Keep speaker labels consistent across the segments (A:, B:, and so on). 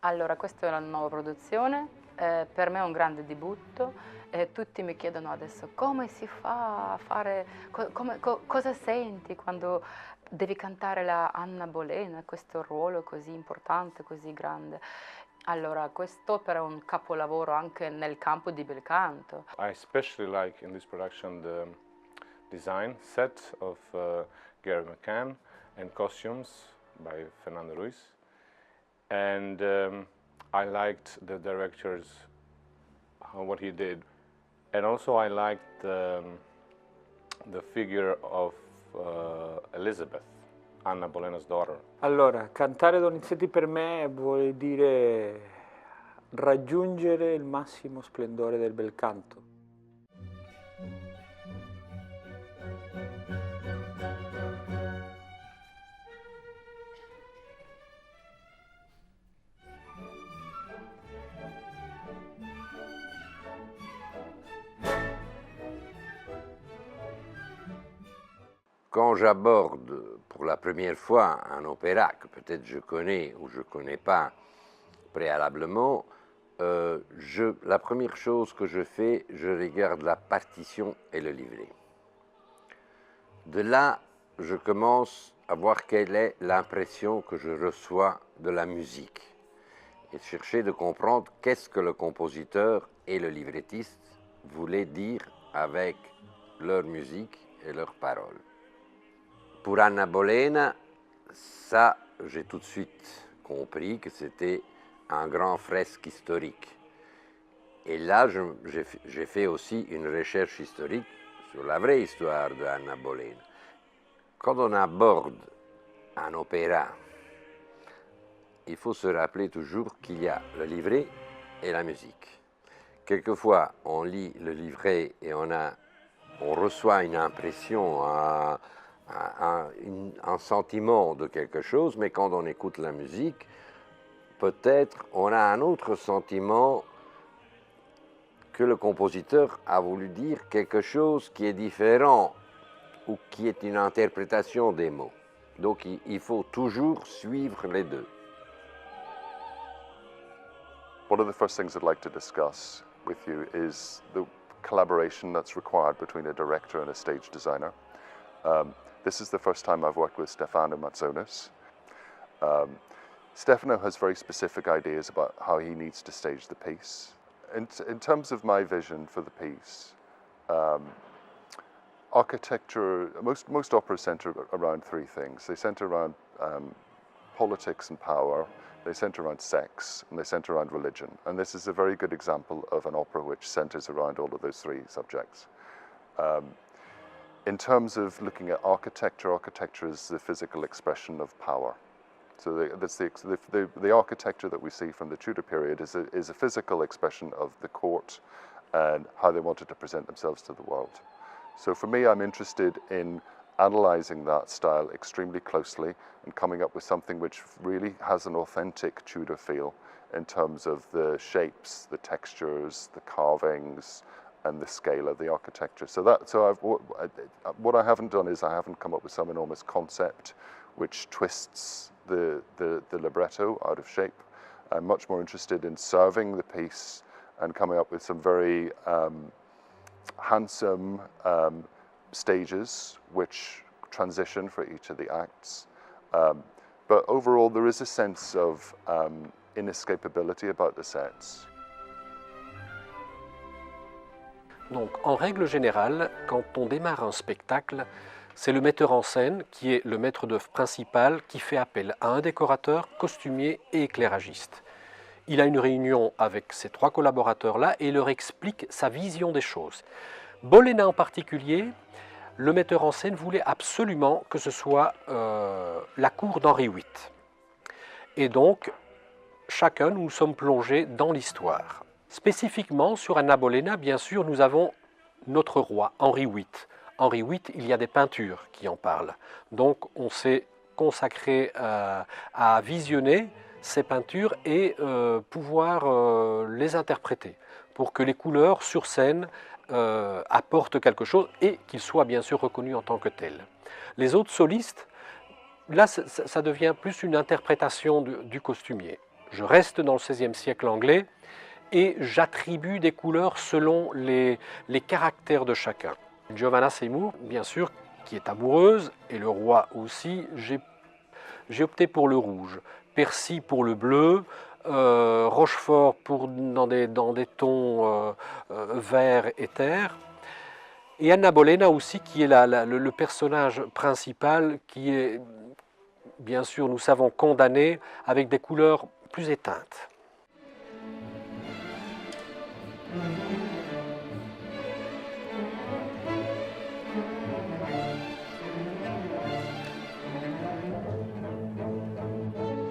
A: Allora, questa è una nuova produzione, per me è un grande debutto e tutti mi chiedono adesso come si fa a fare, cosa senti quando devi cantare la Anna Bolena, questo ruolo così importante, così grande. Allora, quest'opera è un capolavoro anche nel campo di bel canto.
B: I especially like in this production the design set of Gary McCann and costumes by Fernando Ruiz. And I liked the director's what he did, and also I liked the figure of Elizabeth, Anna Bolena's daughter.
C: Allora, cantare Donizetti per me vuol dire raggiungere il massimo splendore del bel canto.
D: Quand j'aborde pour la première fois un opéra que peut-être je connais ou je ne connais pas préalablement, la première chose que je fais, je regarde la partition et le livret. De là, je commence à voir quelle est l'impression que je reçois de la musique et chercher de comprendre qu'est-ce que le compositeur et le librettiste voulaient dire avec leur musique et leurs paroles. Pour Anna Bolena, ça, j'ai tout de suite compris que c'était un grand fresque historique. Et là, j'ai fait aussi une recherche historique sur la vraie histoire de Anna Bolena. Quand on aborde un opéra, il faut se rappeler toujours qu'il y a le livret et la musique. Quelquefois, on lit le livret et on reçoit une impression, un sentiment de quelque chose, mais quand on écoute la musique, peut-être on a un autre sentiment que le compositeur a voulu dire quelque chose qui est différent ou qui est une interprétation des mots. Donc il faut toujours suivre les deux.
E: One of the first things I'd like to discuss with you is the collaboration that's required between a director and a stage designer. This is the first time I've worked with Stefano Mazzonis. Stefano has very specific ideas about how he needs to stage the piece. In terms of my vision for the piece, architecture, most operas center around three things. They center around politics and power, they center around sex, and they center around religion. And this is a very good example of an opera which centers around all of those three subjects. In terms of looking at architecture, architecture is the physical expression of power. So the architecture that we see from the Tudor period is a physical expression of the court and how they wanted to present themselves to the world. So for me, I'm interested in analysing that style extremely closely and coming up with something which really has an authentic Tudor feel in terms of the shapes, the textures, the carvings, and the scale of the architecture. What I haven't done is I haven't come up with some enormous concept which twists the libretto out of shape. I'm much more interested in serving the piece and coming up with some very handsome stages which transition for each of the acts. But overall, there is a sense of inescapability about the sets.
F: Donc, en règle générale, quand on démarre un spectacle, c'est le metteur en scène qui est le maître d'œuvre principal qui fait appel à un décorateur, costumier et éclairagiste. Il a une réunion avec ces trois collaborateurs-là et leur explique sa vision des choses. Bolena en particulier, le metteur en scène voulait absolument que ce soit la cour d'Henri VIII. Et donc, chacun, nous sommes plongés dans l'histoire. Spécifiquement, sur Anna Bolena, bien sûr, nous avons notre roi, Henri VIII. Henri VIII, il y a des peintures qui en parlent. Donc, on s'est consacré à visionner ces peintures et pouvoir les interpréter pour que les couleurs sur scène apportent quelque chose et qu'ils soient bien sûr reconnus en tant que tels. Les autres solistes, là, ça devient plus une interprétation du costumier. Je reste dans le XVIe siècle anglais et j'attribue des couleurs selon les caractères de chacun. Giovanna Seymour, bien sûr, qui est amoureuse, et le roi aussi, j'ai opté pour le rouge. Percy pour le bleu, Rochefort dans des tons vert et terre. Et Anna Bolena aussi, qui est le personnage principal, qui est, bien sûr, nous savons, condamné avec des couleurs plus éteintes.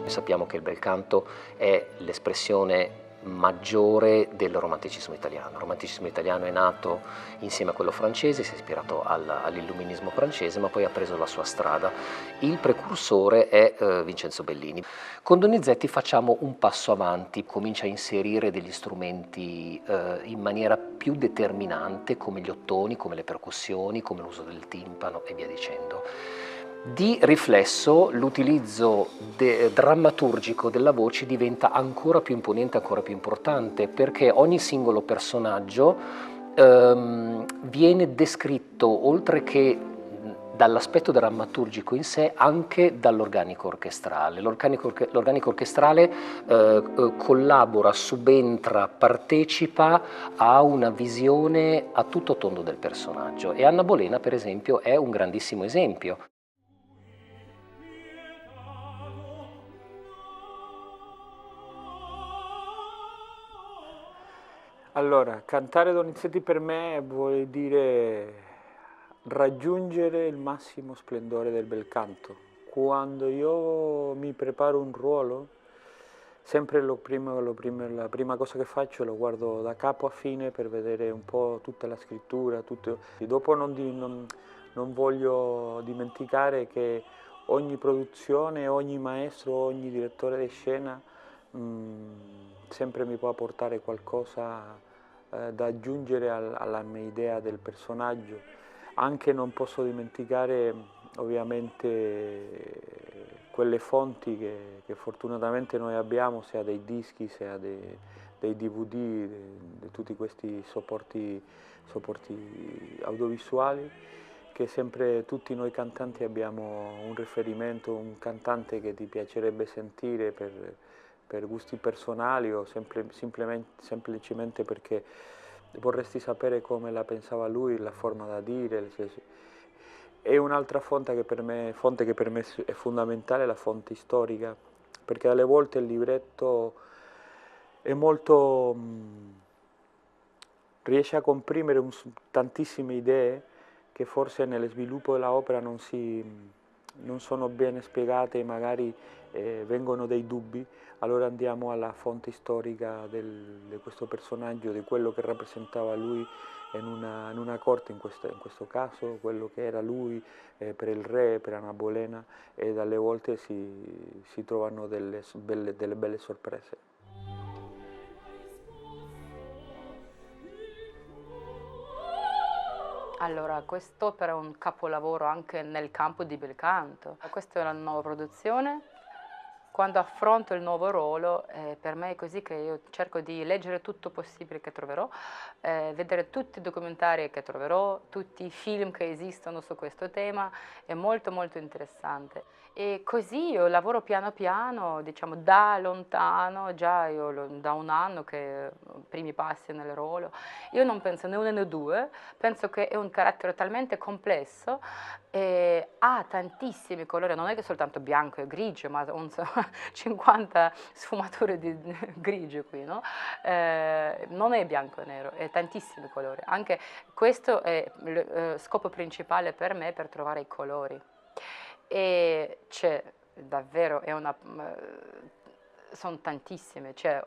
G: Sappiamo che il bel canto è l'espressione maggiore del romanticismo italiano. Il romanticismo italiano è nato insieme a quello francese, si è ispirato all'illuminismo francese, ma poi ha preso la sua strada. Il precursore è Vincenzo Bellini. Con Donizetti facciamo un passo avanti, comincia a inserire degli strumenti in maniera più determinante, come gli ottoni, come le percussioni, come l'uso del timpano e via dicendo. Di riflesso l'utilizzo drammaturgico della voce diventa ancora più imponente, ancora più importante, perché ogni singolo personaggio viene descritto, oltre che dall'aspetto drammaturgico in sé, anche dall'organico orchestrale. L'organico orchestrale collabora, subentra, partecipa a una visione a tutto tondo del personaggio, e Anna Bolena, per esempio, è un grandissimo esempio.
C: Allora, cantare Donizetti per me vuol dire raggiungere il massimo splendore del bel canto. Quando io mi preparo un ruolo, sempre la prima cosa che faccio lo guardo da capo a fine per vedere un po' tutta la scrittura, tutto. E dopo non voglio dimenticare che ogni produzione, ogni maestro, ogni direttore di scena sempre mi può portare qualcosa da aggiungere alla mia idea del personaggio. Anche non posso dimenticare ovviamente quelle fonti che fortunatamente noi abbiamo, sia dei dischi, sia dei DVD, di tutti questi supporti audiovisuali, che sempre tutti noi cantanti abbiamo un riferimento, un cantante che ti piacerebbe sentire per gusti personali o semplicemente perché vorresti sapere come la pensava lui, la forma da dire. E un'altra fonte che per me è fondamentale è la fonte storica, perché alle volte il libretto è molto riesce a comprimere tantissime idee che forse nello sviluppo dell'opera non sono bene spiegate e magari vengono dei dubbi. Allora andiamo alla fonte storica di questo personaggio, di quello che rappresentava lui in una corte, in questo caso, quello che era lui per il re, per Anna Bolena, e dalle volte si trovano delle belle sorprese.
A: Allora, quest'opera è un capolavoro anche nel campo di bel canto. Questa è una nuova produzione. Quando affronto il nuovo ruolo, per me è così che io cerco di leggere tutto possibile che troverò, vedere tutti i documentari che troverò, tutti i film che esistono su questo tema, è molto molto interessante. E così io lavoro piano piano, diciamo da lontano, già io da un anno che primi passi nel ruolo. Io non penso né uno né due, penso che è un carattere talmente complesso, ha tantissimi colori, non è che soltanto bianco e grigio, ma 50 sfumature di grigio qui, no? Non è bianco e nero, è tantissimi colori. Anche questo è lo scopo principale per me, per trovare i colori. E c'è davvero, sono tantissime, cioè,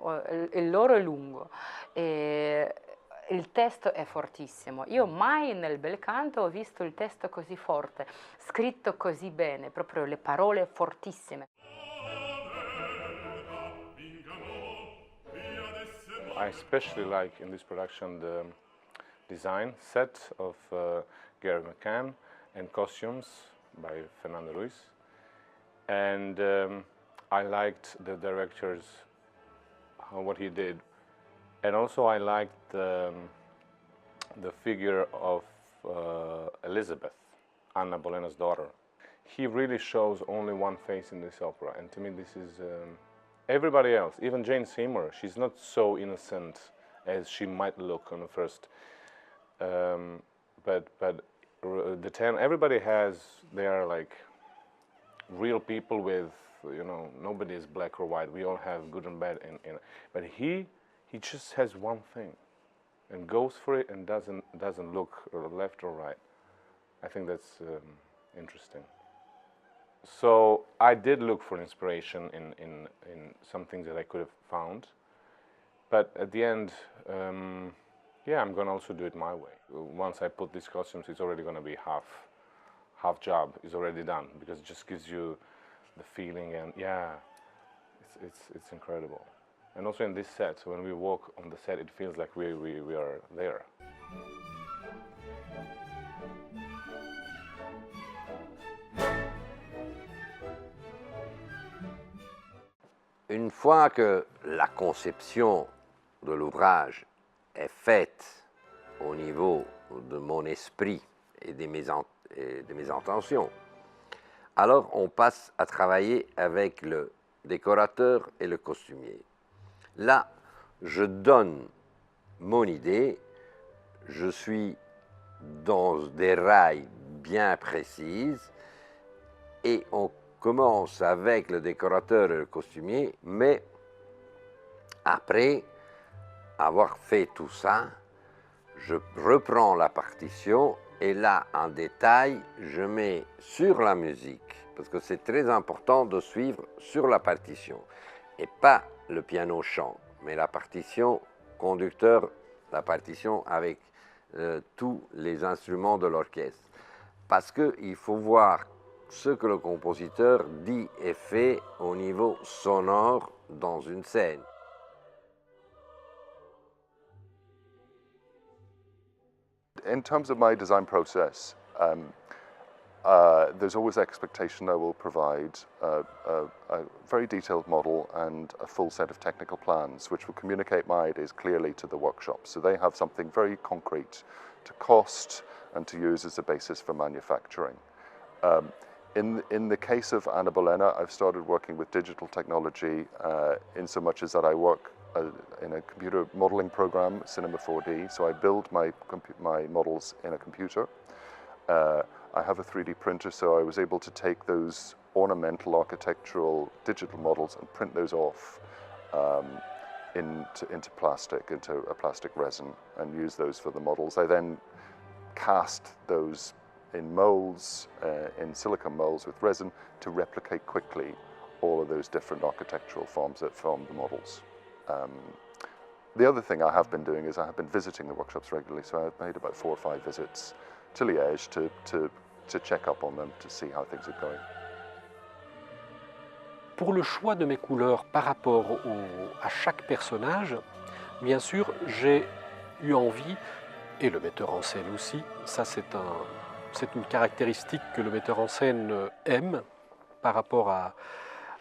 A: il loro è lungo. Il testo è fortissimo. Io mai nel bel canto ho visto il testo così forte, scritto così bene, proprio le parole fortissime.
B: I especially like in this production the design set of Gary McCann and costumes by Fernando Ruiz. And I liked the director's what he did. And also I liked the figure of Elizabeth, Anna Bolena's daughter. He really shows only one face in this opera, and to me this is everybody else, even Jane Seymour, she's not so innocent as she might look on the first. But the 10, everybody has, they are like real people with, you know, nobody is black or white. We all have good and bad. But he just has one thing, and goes for it, and doesn't look left or right. I think that's interesting. So I did look for inspiration in some things that I could have found, but at the end, yeah, I'm gonna also do it my way. Once I put these costumes, it's already gonna be half job is already done, because it just gives you the feeling, and yeah, it's incredible. And also in this set, so when we walk on the set, it feels like we are there.
D: Une fois que la conception de l'ouvrage est faite au niveau de mon esprit et de mes intentions, alors on passe à travailler avec le décorateur et le costumier. Là, je donne mon idée, je suis dans des rails bien précises et on commence avec le décorateur et le costumier, mais après avoir fait tout ça, je reprends la partition et là, en détail, je mets sur la musique, parce que c'est très important de suivre sur la partition, et pas le piano-chant, mais la partition conducteur, la partition avec tous les instruments de l'orchestre. Parce qu'il faut voir ce que le compositeur dit et fait au niveau sonore dans une scène.
E: In terms of my design process, there's always expectation I will provide a very detailed model and a full set of technical plans which will communicate my ideas clearly to the workshop. So they have something very concrete to cost and to use as a basis for manufacturing. In the case of Anna Bolena, I've started working with digital technology in so much as that I work in a computer modeling program, Cinema 4D, so I build my models in a computer. I have a 3D printer, so I was able to take those ornamental architectural digital models and print those off into plastic, into a plastic resin, and use those for the models. I then cast those in molds, in silicone molds with resin, to replicate quickly all of those different architectural forms that form the models. The other thing I have been doing is I have been visiting the workshops regularly, so I've made about 4 or 5 visits to Liège to check up on them, to see how things are going.
F: Pour le choix de mes couleurs par rapport à chaque personnage, bien sûr, j'ai eu envie, et le metteur en scène aussi, ça c'est une caractéristique que le metteur en scène aime par rapport à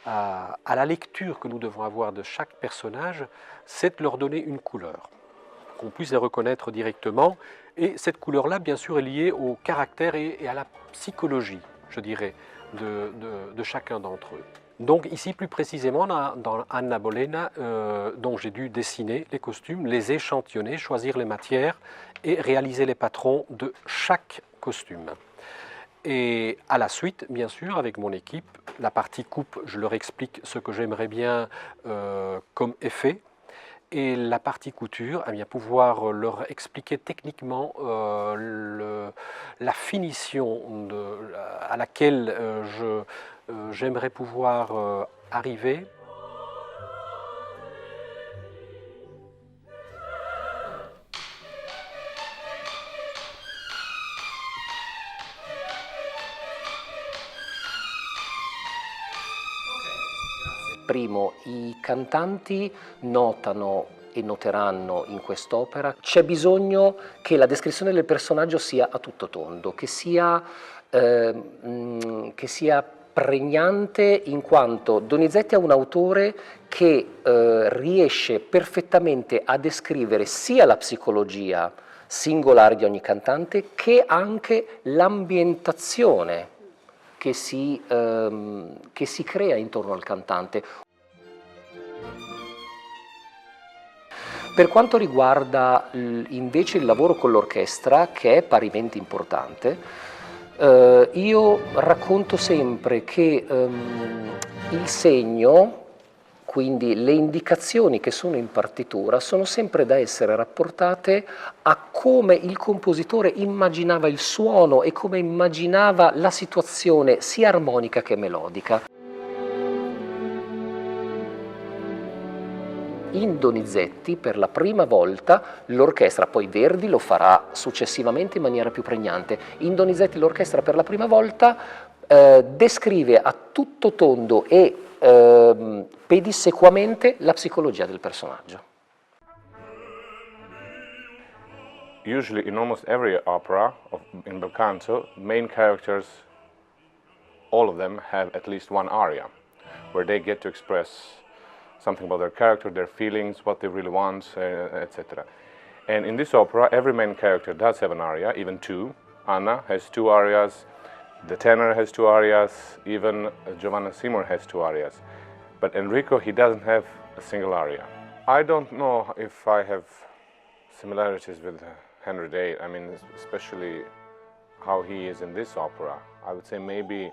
F: la lecture que nous devons avoir de chaque personnage, c'est de leur donner une couleur, qu'on puisse les reconnaître directement. Et cette couleur-là, bien sûr, est liée au caractère et à la psychologie, je dirais, de chacun d'entre eux. Donc ici, plus précisément, dans Anna Bolena, dont j'ai dû dessiner les costumes, les échantillonner, choisir les matières et réaliser les patrons de chaque costume. Et à la suite, bien sûr, avec mon équipe, la partie coupe, je leur explique ce que j'aimerais bien comme effet. Et la partie couture, eh bien, pouvoir leur expliquer techniquement la finition à laquelle j'aimerais pouvoir arriver.
G: Primo, i cantanti notano e noteranno in quest'opera, c'è bisogno che la descrizione del personaggio sia a tutto tondo, che sia pregnante in quanto Donizetti è un autore che riesce perfettamente a descrivere sia la psicologia singolare di ogni cantante che anche l'ambientazione che si crea intorno al cantante. Per quanto riguarda invece il lavoro con l'orchestra, che è parimenti importante, io racconto sempre che il segno, quindi le indicazioni che sono in partitura, sono sempre da essere rapportate a come il compositore immaginava il suono e come immaginava la situazione sia armonica che melodica. In Donizetti per la prima volta l'orchestra, poi Verdi lo farà successivamente in maniera più pregnante, in Donizetti l'orchestra per la prima volta descrive a tutto tondo e pedissequamente la psicologia del personaggio.
B: Usually in almost every opera in bel canto, main characters, all of them have at least one aria, where they get to express something about their character, their feelings, what they really want, etc. And in this opera, every main character does have an aria, even two. Anna has two arias, the tenor has two arias, even Giovanna Seymour has two arias. But Enrico, he doesn't have a single aria. I don't know if I have similarities with Henry VIII, I mean, especially how he is in this opera. I would say maybe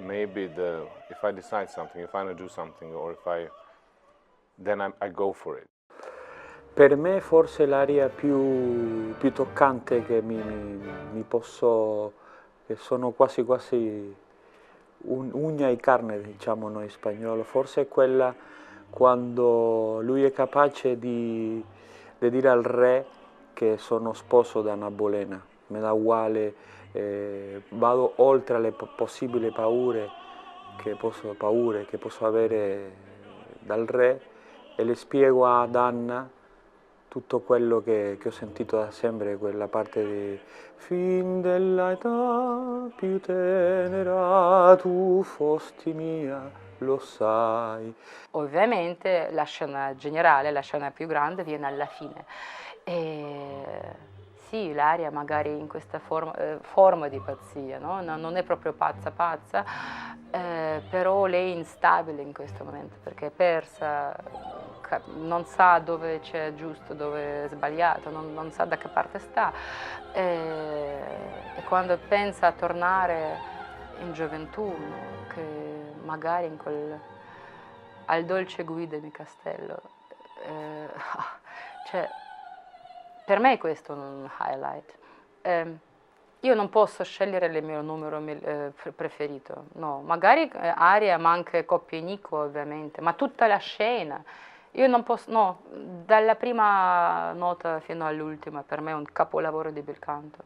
B: if I decide something, if I want to do something, or then I go for it.
C: Per me forse l'aria più toccante che che sono quasi ugna e carne, diciamo noi spagnolo, forse è quella quando lui è capace di dire al re che sono sposo da una bolena, me da uguale, vado oltre alle possibili paure che posso avere dal re e le spiego ad Anna tutto quello che ho sentito da sempre, quella parte di fin dell'età più tenera tu fosti mia, lo sai.
A: Ovviamente la scena generale, la scena più grande viene alla fine. Sì, l'aria magari in questa forma di pazzia, no? Non è proprio pazza, però lei è instabile in questo momento perché è persa, non sa dove c'è giusto, dove è sbagliato, non sa da che parte sta. E quando pensa a tornare in gioventù, che magari al dolce guidami castello, cioè, per me è questo un highlight. Io non posso scegliere il mio numero preferito, no, magari aria, ma anche coppie inique ovviamente, ma tutta la scena. Io non posso, no, dalla prima nota fino all'ultima, per me è un capolavoro di bel canto.